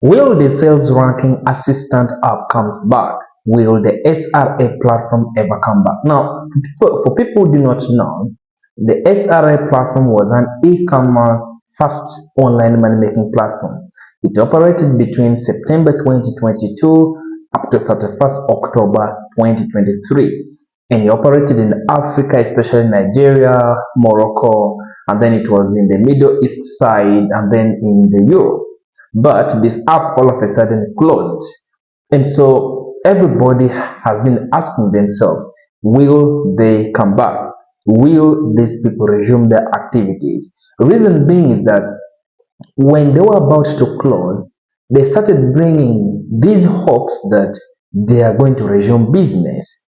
Will the sales ranking assistant app come back? Will the SRA platform ever come back? Now, for people who do not know, the SRA platform was an e-commerce fast online money-making platform. It operated between September 2022 up to 31st October 2023. And it operated in Africa, especially Nigeria, Morocco, and then it was in the Middle East side, and then in the Europe. But this app all of a sudden closed. And so everybody has been asking themselves, will they come back? Will these people resume their activities? The reason being is that when they were about to close, they started bringing these hopes that they are going to resume business.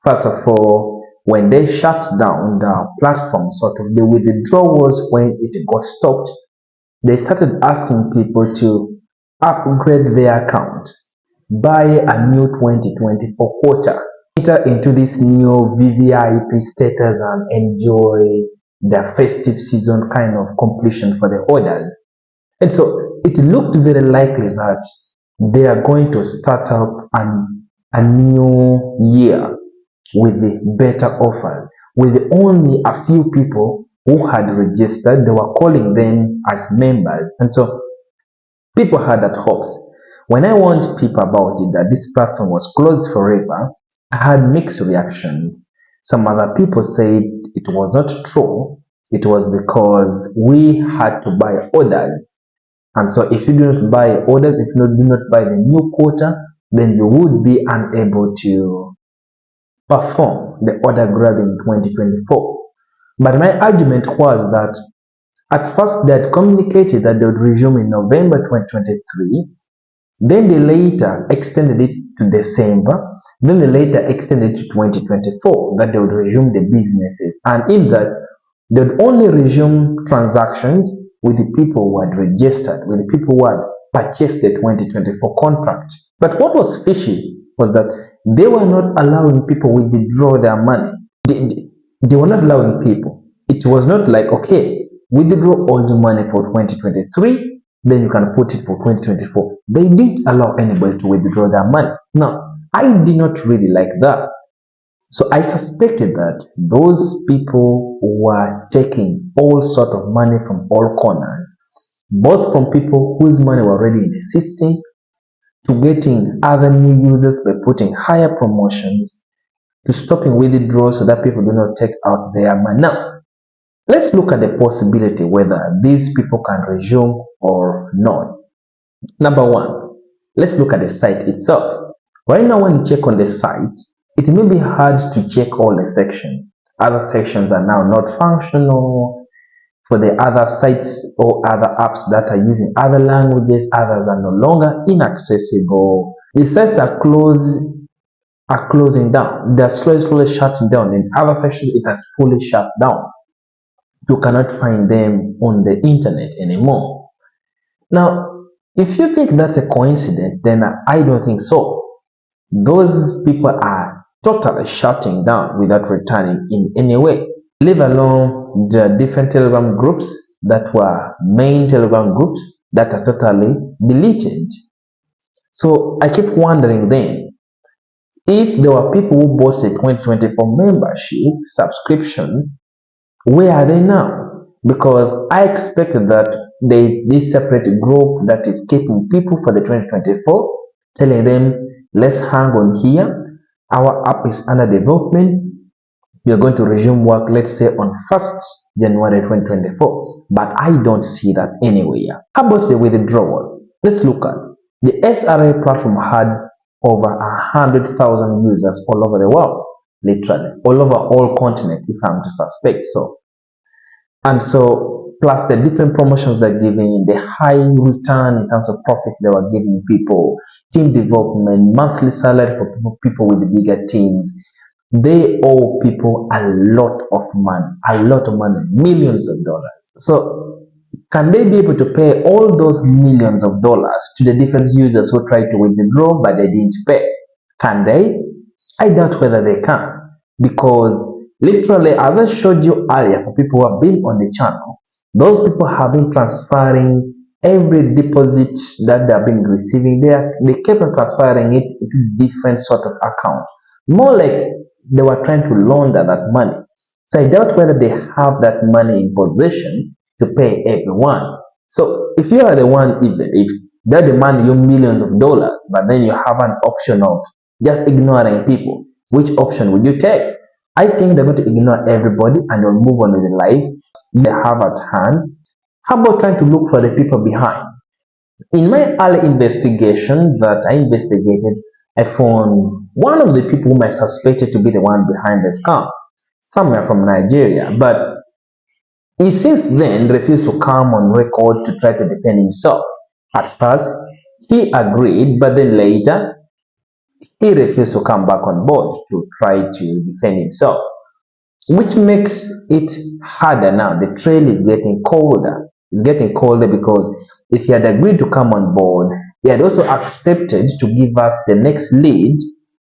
First of all, when they shut down the platform, sort of the withdrawals, when it got stopped, they started asking people to upgrade their account, buy a new 2024 quota, enter into this new VVIP status and enjoy the festive season kind of completion for the orders. And so it looked very likely that they are going to start up a new year with the better offer, with only a few people who had registered. They were calling them as members, and so people had that hopes. When I warned people about it, that this platform was closed forever, I had mixed reactions. Some other people said it was not true. It was because we had to buy orders, and so if you do not buy orders, if you do not buy the new quota, then you would be unable to perform the order grab in 2024. But my argument was that at first they had communicated that they would resume in November 2023, then they later extended it to December, then they later extended it to 2024, that they would resume the businesses. And in that, they would only resume transactions with the people who had registered, with the people who had purchased the 2024 contract. But what was fishy was that they were not allowing people to withdraw their money. They were not allowing people. It was not like, okay, withdraw all the money for 2023, then you can put it for 2024. They didn't allow anybody to withdraw their money. Now, I did not really like that. So I suspected that those people were taking all sort of money from all corners, both from people whose money were already in the system, to getting other new users by putting higher promotions, to stopping withdrawals so that people do not take out their money. Now, let's look at the possibility whether these people can resume or not. Number one, let's look at the site itself. Right now, when you check on the site, it may be hard to check all the sections. Other sections are now not functional. For the other sites or other apps that are using other languages, others are no longer inaccessible. The sites are closing down. They're slowly shutting down. In other sections, it has fully shut down. You cannot find them on the internet anymore. Now, if you think that's a coincidence, then I don't think so. Those people are totally shutting down without returning in any way, leave alone the different Telegram groups that were main Telegram groups that are totally deleted. So I keep wondering then, if there were people who bought the 2024 membership subscription, where are they now? Because I expected that there is this separate group that is keeping people for the 2024, telling them, let's hang on here. Our app is under development. We are going to resume work, let's say on 1st January 2024. But I don't see that anywhere. How about the withdrawals? Let's look at the SRA platform. Had over 100,000 users all over the world, literally all over all continents, if I'm to suspect so. And so, plus the different promotions they're giving, the high return in terms of profits they were giving people, team development, monthly salary for people with the bigger teams. They owe people a lot of money, millions of dollars. So can they be able to pay all those millions of dollars to the different users who tried to withdraw but they didn't pay? Can they? I doubt whether they can, because literally, as I showed you earlier, for people who have been on the channel, those people have been transferring every deposit that they have been receiving, they kept on transferring it into different sort of account. More like they were trying to launder that money. So I doubt whether they have that money in possession to pay everyone. So if you are the one, even if they demand you millions of dollars, but then you have an option of just ignoring people, which option would you take? I think they're going to ignore everybody and they'll move on with their life they have at hand. How about trying to look for the people behind? In my early investigation that I investigated, I found one of the people whom I suspected to be the one behind the scam, somewhere from Nigeria, but he since then refused to come on record to try to defend himself. At first, he agreed, but then later, he refused to come back on board to try to defend himself, which makes it harder now. The trail is getting colder. It's getting colder because if he had agreed to come on board, he had also accepted to give us the next lead.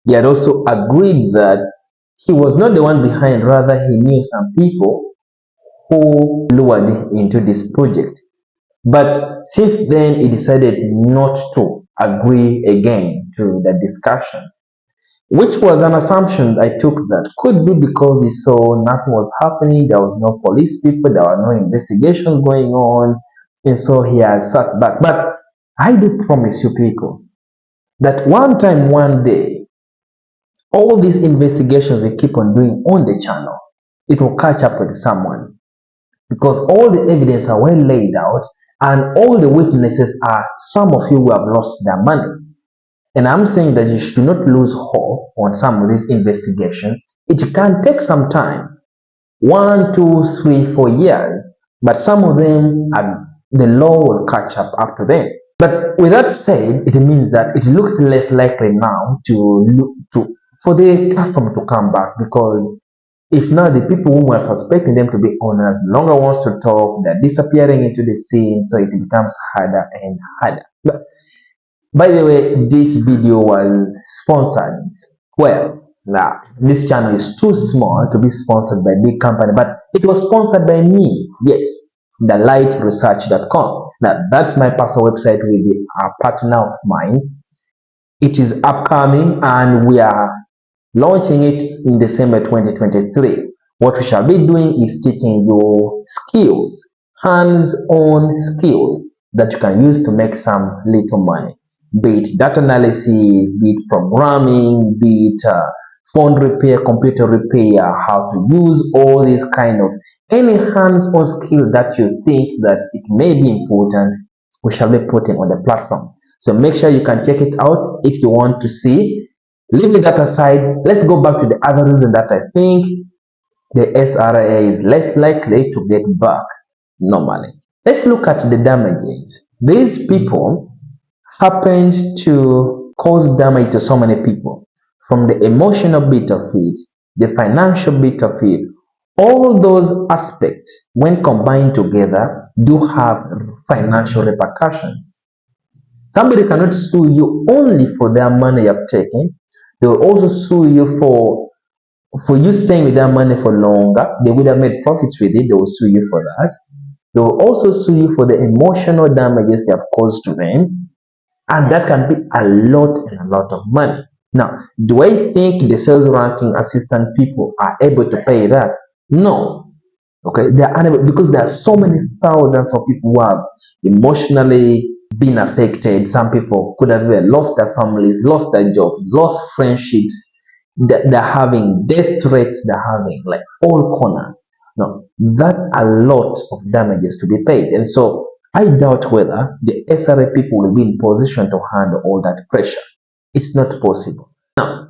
He had also agreed that he was not the one behind, rather he knew some people who lured him into this project. But since then, he decided not to agree again to the discussion, which was an assumption I took that could be because he saw nothing was happening, there was no police people, there were no investigations going on, and so he has sat back. But I do promise you people that one time, one day, all these investigations we keep on doing on the channel, it will catch up with someone because all the evidence are well laid out and all the witnesses are some of you who have lost their money. And I'm saying that you should not lose hope on some of this investigation. It can take some time, 1, 2, 3, 4 years, but some of them, the law will catch up after them. But with that said, it means that it looks less likely now for the platform to come back, because if now the people who were suspecting them to be owners no longer wants to talk, they're disappearing into the scene, so it becomes harder and harder. But by the way, this video was sponsored. Well, now this channel is too small to be sponsored by a big company, but it was sponsored by me. Yes, thelightresearch.com. Now that's my personal website with a partner of mine. It is upcoming and we are launching it in December 2023. What we shall be doing is teaching you skills, hands-on skills that you can use to make some little money. Be it data analysis, be it programming, be it phone repair, computer repair, how to use all these kind of any hands-on skill that you think that it may be important, we shall be putting on the platform. So make sure you can check it out if you want to see. Leaving that aside, let's go back to the other reason that I think the SRA is less likely to get back normally. Let's look at the damages. These people happened to cause damage to so many people, from the emotional bit of it, the financial bit of it. All those aspects, when combined together, do have financial repercussions. Somebody cannot sue you only for their money you have taken. They will also sue you for you staying with their money for longer. They would have made profits with it. They will sue you for that. They will also sue you for the emotional damages you have caused to them. And that can be a lot and a lot of money. Now, do I think the sales ranking assistant people are able to pay that? No. Okay, they are unable, because there are so many thousands of people who have emotionally been affected. Some people could have lost their families, lost their jobs, lost friendships. They're having death threats. They're having like all corners. Now, that's a lot of damages to be paid. And so I doubt whether the SRA people will be in position to handle all that pressure. It's not possible. Now,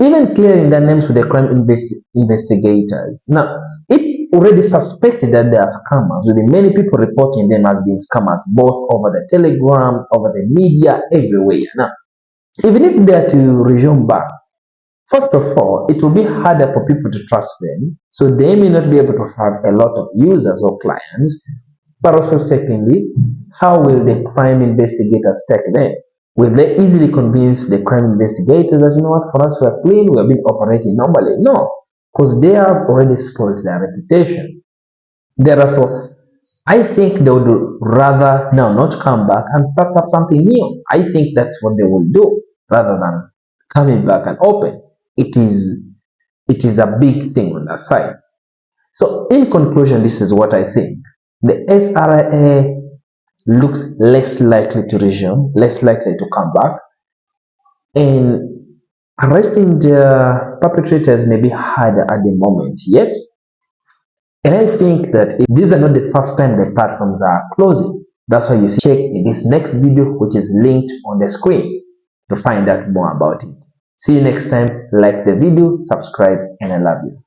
even clearing their names with the crime investigators. Now, it's already suspected that they are scammers, with many people reporting them as being scammers, both over the Telegram, over the media, everywhere. Now, even if they are to resume back, first of all, it will be harder for people to trust them, so they may not be able to have a lot of users or clients. But also, secondly, how will the crime investigators take them? Will they easily convince the crime investigators that, you know what, for us, we're clean, we have been operating normally? No, because they have already spoiled their reputation. Therefore, I think they would rather now not come back and start up something new. I think that's what they will do rather than coming back and open. It is a big thing on that side. So in conclusion, this is what I think. The SRA looks less likely to resume, less likely to come back, and arresting the perpetrators may be harder at the moment yet. And I think that these are not the first time the platforms are closing. That's why you see, check this next video, which is linked on the screen, to find out more about it. See you next time. Like the video, subscribe, and I love you.